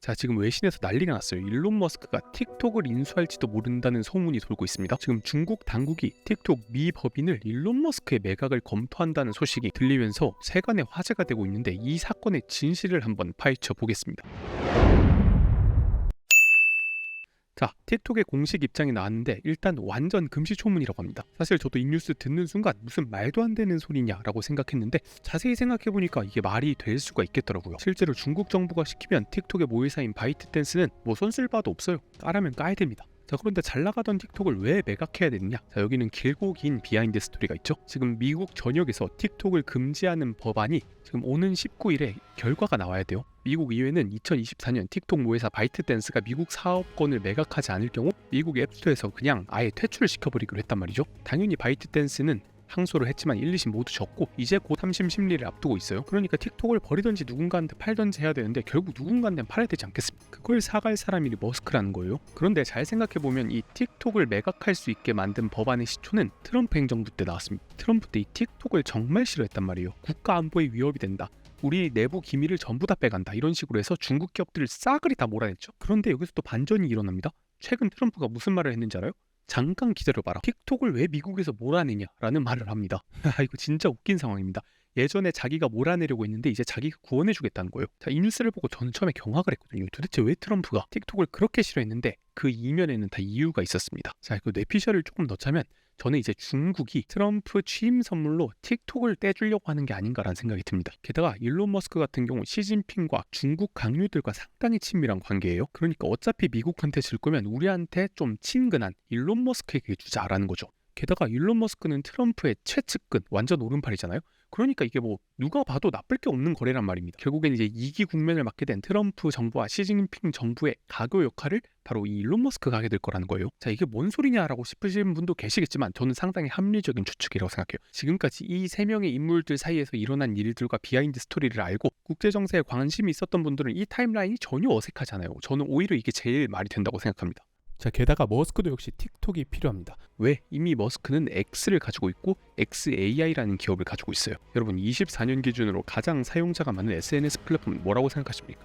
자, 지금 외신에서 난리가 났어요. 일론 머스크가 틱톡을 인수할지도 모른다는 소문이 돌고 있습니다. 지금 중국 당국이 틱톡 미 법인을 일론 머스크의 매각을 검토한다는 소식이 들리면서 세간의 화제가 되고 있는데 이 사건의 진실을 한번 파헤쳐 보겠습니다. 자, 틱톡의 공식 입장이 나왔는데 일단 완전 금시초문이라고 합니다. 사실 저도 이 뉴스 듣는 순간 무슨 말도 안 되는 소리냐라고 생각했는데 자세히 생각해보니까 이게 말이 될 수가 있겠더라고요. 실제로 중국 정부가 시키면 틱톡의 모회사인 바이트댄스는 뭐 손쓸 바도 없어요. 까라면 까야 됩니다. 자, 그런데 잘 나가던 틱톡을 왜 매각해야 되느냐? 자, 여기는 길고 긴 비하인드 스토리가 있죠. 지금 미국 전역에서 틱톡을 금지하는 법안이 지금 오는 19일에 결과가 나와야 돼요. 미국 의회는 2024년 틱톡 모회사 바이트댄스가 미국 사업권을 매각하지 않을 경우 미국 앱스토어에서 그냥 아예 퇴출을 시켜버리기로 했단 말이죠. 당연히 바이트댄스는 항소를 했지만 1, 2심 모두 졌고 이제 곧 3심 심리를 앞두고 있어요. 그러니까 틱톡을 버리든지 누군가한테 팔든지 해야 되는데 결국 누군가한테는 팔아야 되지 않겠습니까? 그걸 사갈 사람이 머스크라는 거예요. 그런데 잘 생각해보면 이 틱톡을 매각할 수 있게 만든 법안의 시초는 트럼프 행정부 때 나왔습니다. 트럼프 때 이 틱톡을 정말 싫어했단 말이에요. 국가 안보에 위협이 된다. 우리 내부 기밀을 전부 다 빼간다. 이런 식으로 해서 중국 기업들을 싸그리 다 몰아냈죠. 그런데 여기서 또 반전이 일어납니다. 최근 트럼프가 무슨 말을 했는지 알아요? 잠깐 기다려봐라. 틱톡을 왜 미국에서 몰아내냐라는 말을 합니다. 이거 진짜 웃긴 상황입니다. 예전에 자기가 몰아내려고 했는데 이제 자기가 구원해주겠다는 거예요. 자, 이 뉴스를 보고 저는 처음에 경악을 했거든요. 도대체 왜 트럼프가 틱톡을 그렇게 싫어했는데 그 이면에는 다 이유가 있었습니다. 자, 그 뇌피셜을 조금 넣자면 저는 이제 중국이 트럼프 취임 선물로 틱톡을 떼주려고 하는 게 아닌가라는 생각이 듭니다. 게다가 일론 머스크 같은 경우 시진핑과 중국 강요들과 상당히 친밀한 관계예요. 그러니까 어차피 미국한테 줄 거면 우리한테 좀 친근한 일론 머스크에게 주자라는 거죠. 게다가 일론 머스크는 트럼프의 최측근, 완전 오른팔이잖아요. 그러니까 이게 뭐 누가 봐도 나쁠 게 없는 거래란 말입니다. 결국엔 이제 2기 국면을 맡게 된 트럼프 정부와 시진핑 정부의 가교 역할을 바로 이 일론 머스크가 하게 될 거라는 거예요. 자, 이게 뭔 소리냐라고 싶으신 분도 계시겠지만 저는 상당히 합리적인 추측이라고 생각해요. 지금까지 이 세 명의 인물들 사이에서 일어난 일들과 비하인드 스토리를 알고 국제정세에 관심이 있었던 분들은 이 타임라인이 전혀 어색하지 않아요. 저는 오히려 이게 제일 말이 된다고 생각합니다. 자, 게다가 머스크도 역시 틱톡이 필요합니다. 왜? 이미 머스크는 X를 가지고 있고 XAI라는 기업을 가지고 있어요. 여러분, 24년 기준으로 가장 사용자가 많은 SNS 플랫폼은 뭐라고 생각하십니까?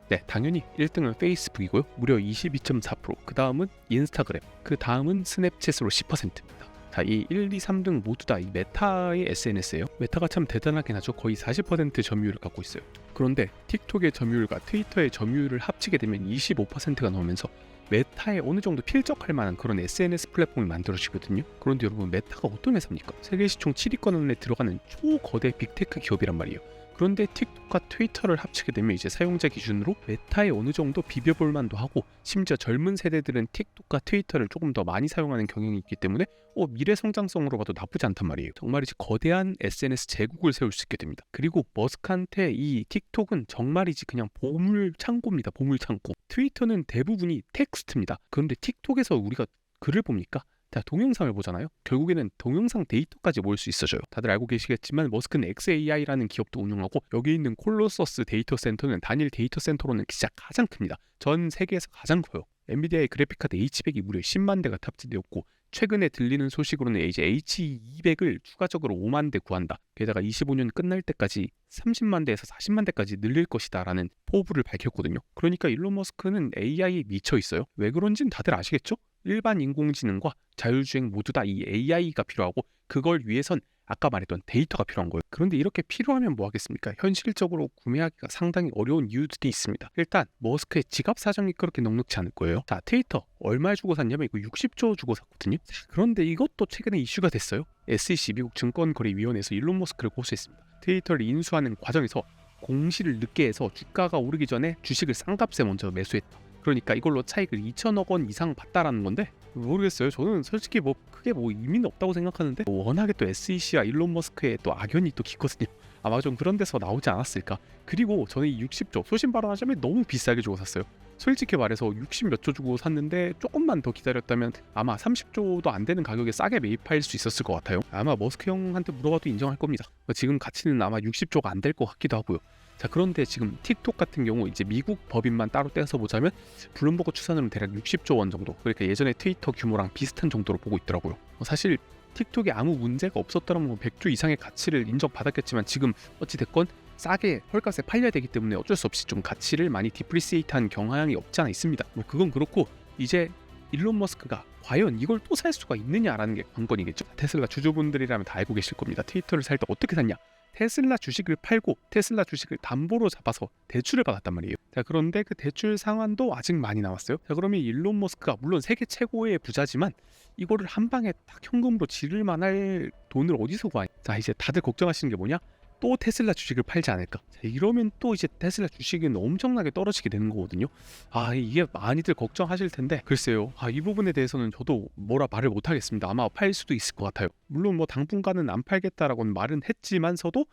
네, 당연히 1등은 페이스북이고요. 무려 22.4%. 그 다음은 인스타그램. 그 다음은 스냅챗으로 10%입니다. 자, 이 1, 2, 3등 모두 다 이 메타의 SNS예요. 메타가 참 대단하긴 하죠. 거의 40% 점유율을 갖고 있어요. 그런데 틱톡의 점유율과 트위터의 점유율을 합치게 되면 25%가 넘으면서 메타에 어느 정도 필적할 만한 그런 SNS 플랫폼이 만들어지거든요. 그런데 여러분, 메타가 어떤 회사입니까? 세계 시총 7위권 안에 들어가는 초거대 빅테크 기업이란 말이에요. 그런데 틱톡과 트위터를 합치게 되면 이제 사용자 기준으로 메타에 어느 정도 비벼볼 만도 하고 심지어 젊은 세대들은 틱톡과 트위터를 조금 더 많이 사용하는 경향이 있기 때문에 미래 성장성으로 봐도 나쁘지 않단 말이에요. 정말이지 거대한 SNS 제국을 세울 수 있게 됩니다. 그리고 머스크한테 이 틱톡은 정말이지 그냥 보물 창고입니다. 보물 창고. 트위터는 대부분이 텍스트입니다. 그런데 틱톡에서 우리가 글을 봅니까? 자, 동영상을 보잖아요. 결국에는 동영상 데이터까지 모을 수 있어져요. 다들 알고 계시겠지만 머스크는 XAI라는 기업도 운영하고 여기 있는 콜로서스 데이터 센터는 단일 데이터 센터로는 진짜 가장 큽니다. 전 세계에서 가장 커요. 엔비디아의 그래픽카드 H100이 무려 10만 대가 탑재되었고 최근에 들리는 소식으로는 이제 H200을 추가적으로 5만 대 구한다. 게다가 25년 끝날 때까지 30만 대에서 40만 대까지 늘릴 것이다 라는 포부를 밝혔거든요. 그러니까 일론 머스크는 AI에 미쳐 있어요. 왜 그런지는 다들 아시겠죠? 일반 인공지능과 자율주행 모두 다 이 AI가 필요하고 그걸 위해선 아까 말했던 데이터가 필요한 거예요. 그런데 이렇게 필요하면 뭐 하겠습니까? 현실적으로 구매하기가 상당히 어려운 이유들이 있습니다. 일단 머스크의 지갑 사정이 그렇게 넉넉지 않을 거예요. 자, 트위터 얼마 주고 샀냐면 이거 60조 주고 샀거든요. 자, 그런데 이것도 최근에 이슈가 됐어요. SEC 미국 증권거래위원회에서 일론 머스크를 고소했습니다. 트위터를 인수하는 과정에서 공시를 늦게 해서 주가가 오르기 전에 주식을 싼값에 먼저 매수했다. 그러니까 이걸로 차익을 2천억 원 이상 봤다라는 건데 모르겠어요. 저는 솔직히 뭐 크게 뭐 의미는 없다고 생각하는데 워낙에 또 SEC와 일론 머스크의 또 악연이 또 깊거든요. 아마 좀 그런 데서 나오지 않았을까. 그리고 저는 이 60조 소신 발언하자면 너무 비싸게 주고 샀어요. 솔직히 말해서 60 몇 조 주고 샀는데 조금만 더 기다렸다면 아마 30조도 안 되는 가격에 싸게 매입할 수 있었을 것 같아요. 아마 머스크 형한테 물어봐도 인정할 겁니다. 지금 가치는 아마 60조가 안 될 것 같기도 하고요. 자, 그런데 지금 틱톡 같은 경우 이제 미국 법인만 따로 떼서 보자면 블룸버그 추산으로는 대략 60조 원 정도, 그러니까 예전에 트위터 규모랑 비슷한 정도로 보고 있더라고요. 사실 틱톡에 아무 문제가 없었더라면 100조 이상의 가치를 인정받았겠지만 지금 어찌됐건 싸게 헐값에 팔려야 되기 때문에 어쩔 수 없이 좀 가치를 많이 디프리시에이트한 경향이 없지 않아 있습니다. 뭐 그건 그렇고 이제 일론 머스크가 과연 이걸 또 살 수가 있느냐라는 게 관건이겠죠. 테슬라 주주분들이라면 다 알고 계실 겁니다. 트위터를 살 때 어떻게 샀냐? 테슬라 주식을 팔고 테슬라 주식을 담보로 잡아서 대출을 받았단 말이에요. 자, 그런데 그 대출 상환도 아직 많이 남았어요. 자, 그러면 일론 머스크가 물론 세계 최고의 부자지만 이거를 한 방에 딱 현금으로 지를 만할 돈을 어디서 구하냐? 자, 이제 다들 걱정하시는 게 뭐냐? 또 테슬라 주식을 팔지 않을까? 자, 이러면 또 이제 테슬라 주식은 엄청나게 떨어지게 되는 거거든요. 이게 많이들 걱정하실 텐데 글쎄요. 이 부분에 대해서는 저도 뭐라 말을 못 하겠습니다. 아마 팔 수도 있을 것 같아요. 물론 뭐 당분간은 안 팔겠다라고는 말은 했지만서도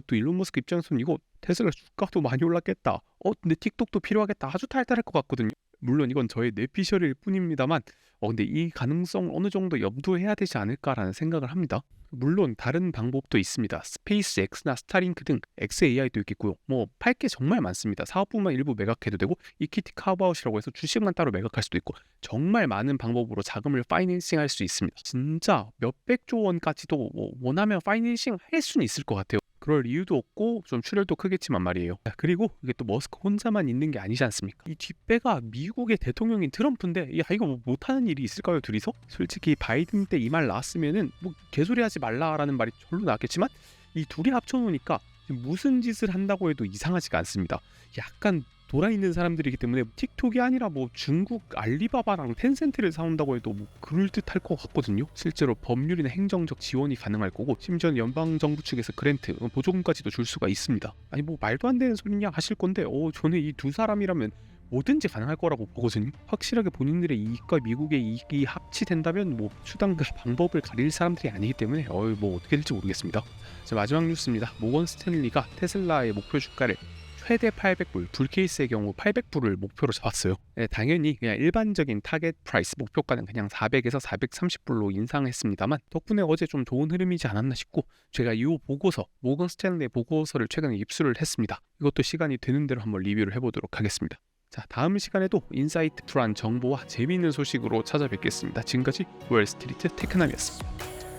또 일론 머스크 입장에서는 이거 테슬라 주가도 많이 올랐겠다. 근데 틱톡도 필요하겠다. 아주 탈탈할 것 같거든요. 물론 이건 저의 뇌피셜일 뿐입니다만 근데 이 가능성 어느 정도 염두해야 되지 않을까라는 생각을 합니다. 물론 다른 방법도 있습니다. 스페이스 X나 스타링크 등 XAI도 있겠고요. 뭐 팔 게 정말 많습니다. 사업부만 일부 매각해도 되고 이퀴티 카브아웃이라고 해서 주식만 따로 매각할 수도 있고 정말 많은 방법으로 자금을 파이낸싱할 수 있습니다. 진짜 몇백조 원까지도 원하면 파이낸싱 할 수는 있을 것 같아요. 그럴 이유도 없고 좀 출혈도 크겠지만 말이에요. 그리고 이게 또 머스크 혼자만 있는 게 아니지 않습니까? 이 뒷배가 미국의 대통령인 트럼프인데 이거 뭐 못하는 일이 있을까요, 둘이서? 솔직히 바이든 때 이 말 나왔으면은 뭐 개소리하지 말라라는 말이 절로 나왔겠지만 이 둘이 합쳐놓으니까 무슨 짓을 한다고 해도 이상하지가 않습니다. 약간 돌아있는 사람들이기 때문에 틱톡이 아니라 뭐 중국 알리바바랑 텐센트를 사온다고 해도 뭐 그럴듯할 것 같거든요. 실제로 법률이나 행정적 지원이 가능할 거고 심지어 연방정부 측에서 그랜트, 보조금까지도 줄 수가 있습니다. 뭐 말도 안 되는 소리냐 하실 건데 저는 이 두 사람이라면 뭐든지 가능할 거라고 보거든요. 확실하게 본인들의 이익과 미국의 이익이 합치된다면 뭐 수단과 방법을 가릴 사람들이 아니기 때문에 뭐 어떻게 될지 모르겠습니다. 자, 마지막 뉴스입니다. 모건 스탠리가 테슬라의 목표 주가를 최대 800불, 불 케이스의 경우 800불을 목표로 잡았어요. 당연히 그냥 일반적인 타겟 프라이스 목표가는 그냥 400에서 430불로 인상했습니다만 덕분에 어제 좀 좋은 흐름이지 않았나 싶고 제가 이 보고서, 모건 스탠리의 보고서를 최근에 입수를 했습니다. 이것도 시간이 되는 대로 한번 리뷰를 해보도록 하겠습니다. 자, 다음 시간에도 인사이트풀한 정보와 재미있는 소식으로 찾아뵙겠습니다. 지금까지 월스트리트 테크남이었습니다.